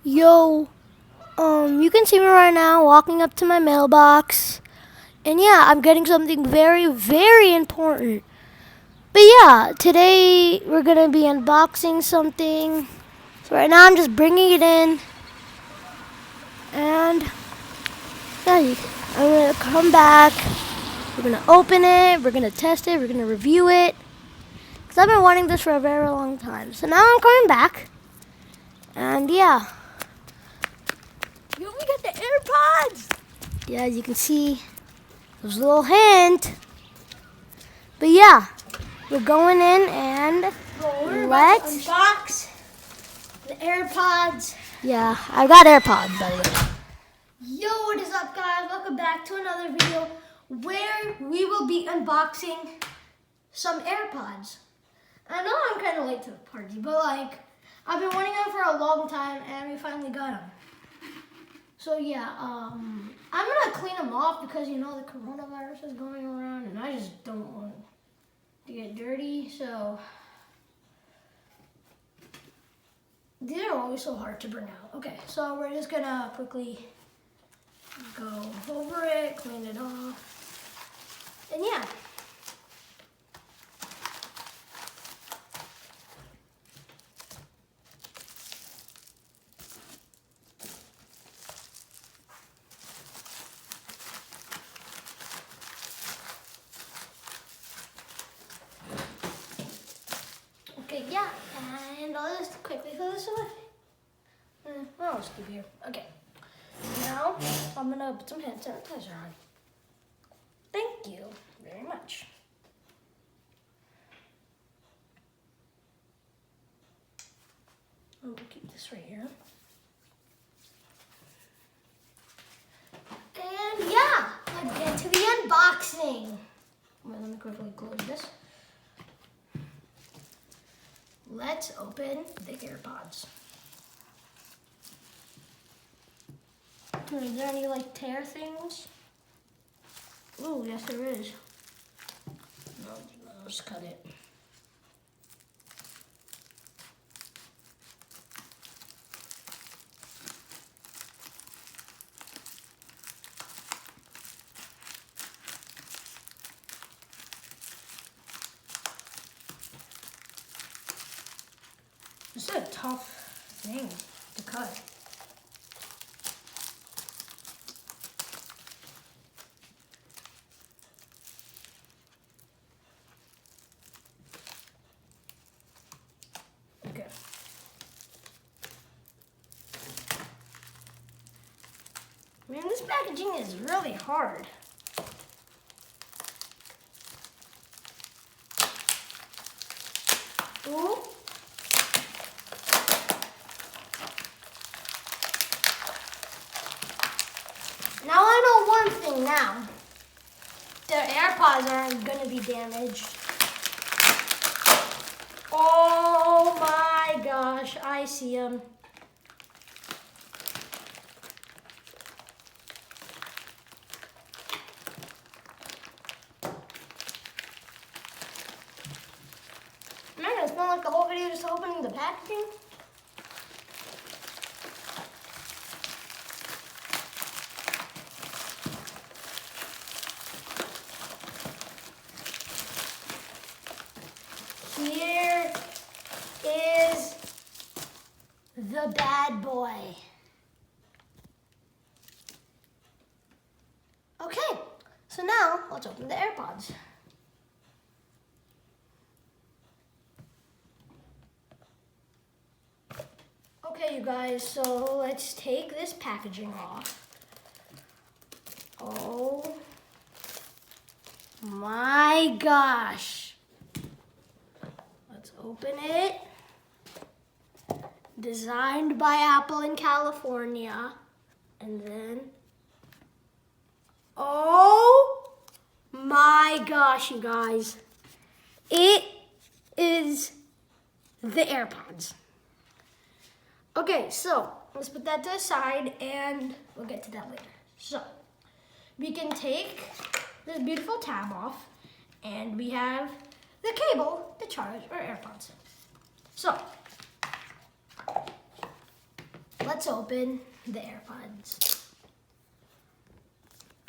Yo, you can see me right now walking up to my mailbox. And yeah, I'm getting something very, very important. But yeah, today we're gonna be unboxing something. So right now I'm just bringing it in. And yeah, I'm gonna come back. We're gonna open it, we're gonna test it, we're gonna review it. Because I've been wanting this for a very long time. So now I'm coming back. And yeah. Yo, we got the AirPods! Yeah, as you can see, there's a little hint. But yeah, we're going in and let's unbox the AirPods. Yeah, I got AirPods by the way. Yo, what is up, guys? Welcome back to another video where we will be unboxing some AirPods. I know I'm kind of late to the party, but I've been wanting them for a long time and we finally got them. So yeah, I'm gonna clean them off because the coronavirus is going around and I just don't want to get dirty. So these are always so hard to bring out. Okay, so we're just gonna quickly go over it, clean it off, and yeah. Okay, yeah, and I'll just quickly throw this away. I'll just keep here. Okay, now I'm gonna put some hand sanitizer on. Thank you very much. We'll keep this right here. And yeah, let's get to the unboxing. Let me quickly close this. Let's open the AirPods. Is there any tear things? Oh, yes there is. No, let's cut it. This is a tough thing to cut. Okay. Man, this packaging is really hard. Ooh. Now I know one thing now. The AirPods aren't gonna be damaged. Oh my gosh, I see them. Am I gonna spend the whole video just opening the packaging? Here is the bad boy. Okay, so now let's open the AirPods. Okay, you guys, so let's take this packaging off. Oh my gosh. Let's open it. Designed by Apple in California. And then, oh my gosh, you guys. It is the AirPods. Okay, so let's put that to the side and we'll get to that later. So we can take this beautiful tab off and we have the cable to charge our AirPods. So let's open the AirPods.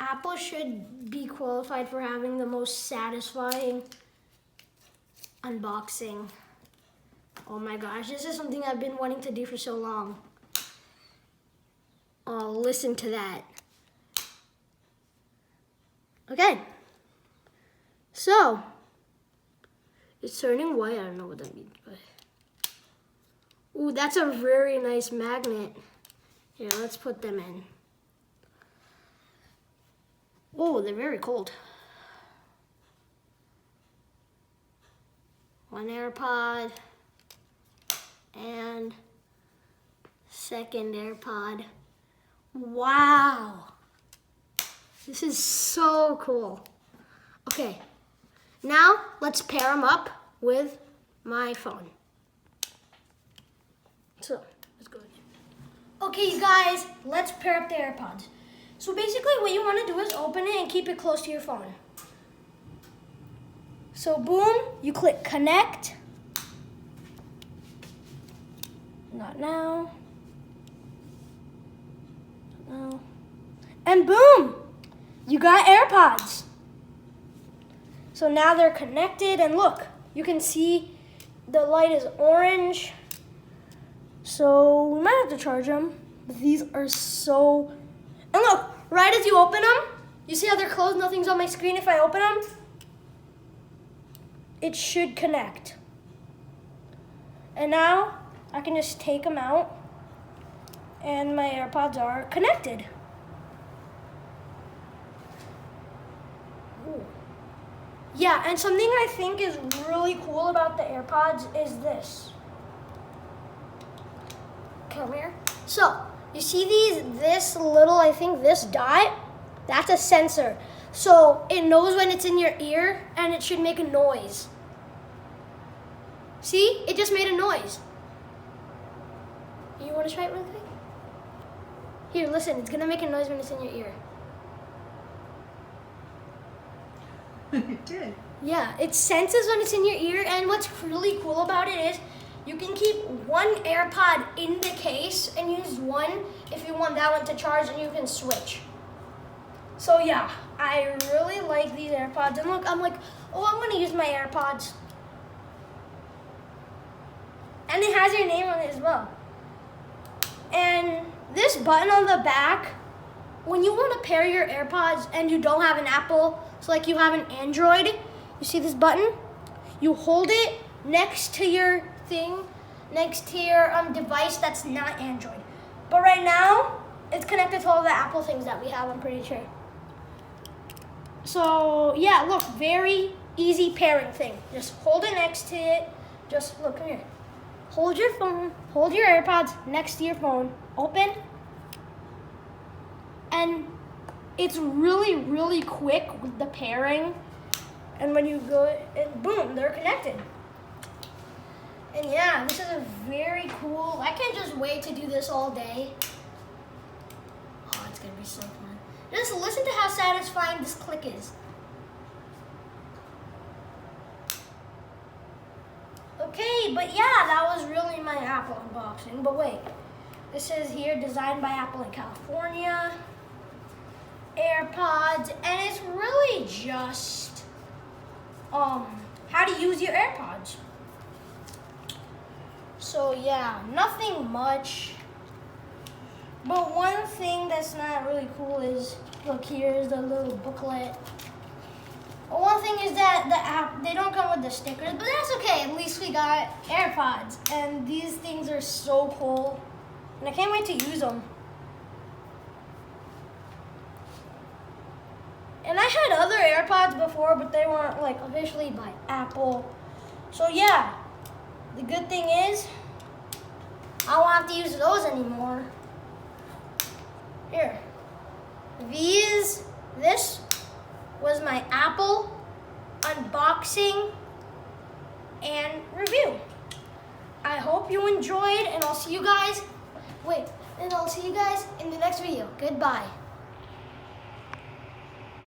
Apple should be qualified for having the most satisfying unboxing. Oh my gosh, this is something I've been wanting to do for so long. Oh, listen to that. Okay. So, it's turning white. I don't know what that means, but... Ooh, that's a very nice magnet. Here, let's put them in. Oh, they're very cold. One AirPod. And second AirPod. Wow. This is so cool. Okay, now let's pair them up with my phone. So, let's go. Okay, you guys, let's pair up the AirPods. So basically what you want to do is open it and keep it close to your phone. So boom, you click connect. Not now. No. And boom, you got AirPods. So now they're connected, and look, you can see the light is orange. So we might have to charge them, but these are so, and look, right as you open them, you see how they're closed, nothing's on my screen. If I open them, it should connect. And now I can just take them out and my AirPods are connected. Ooh. Yeah, and something I think is really cool about the AirPods is this. Come here. So, you see this little, I think this dot? That's a sensor. So, it knows when it's in your ear and it should make a noise. See? It just made a noise. You want to try it real quick? Here, listen. It's going to make a noise when it's in your ear. It did. Yeah, it senses when it's in your ear, and what's really cool about it is you can keep one AirPod in the case and use one if you want that one to charge, and you can switch. So yeah, I really like these AirPods. And look, I'm like, oh, I'm gonna use my AirPods. And it has your name on it as well. And this button on the back, when you want to pair your AirPods and you don't have an Apple, so like you have an Android, you see this button? You hold it next to your thing, next to your device that's not Android. But right now, it's connected to all the Apple things that we have, I'm pretty sure. So yeah, look, very easy pairing thing. Just hold it next to it. Just look, come here. Hold your phone, hold your AirPods next to your phone, open, and it's really, really quick with the pairing. And when you go, and boom, they're connected. And yeah, this is a very cool, I can't just wait to do this all day. Oh, it's gonna be so fun. Just listen to how satisfying this click is. Okay, but yeah, that was really my Apple unboxing. But wait, this is here, designed by Apple in California. AirPods, and it's really just how to use your AirPods. So yeah, nothing much. But one thing that's not really cool is, look, here's the little booklet. But one thing is that the app, they don't come with the stickers, but that's okay. At least we got AirPods, and these things are so cool, and I can't wait to use them. And I had other AirPods before, but they weren't like officially by Apple. So yeah, the good thing is I won't have to use those anymore. Here, this was my Apple unboxing and review. I hope you enjoyed, and I'll see you guys in the next video. Goodbye.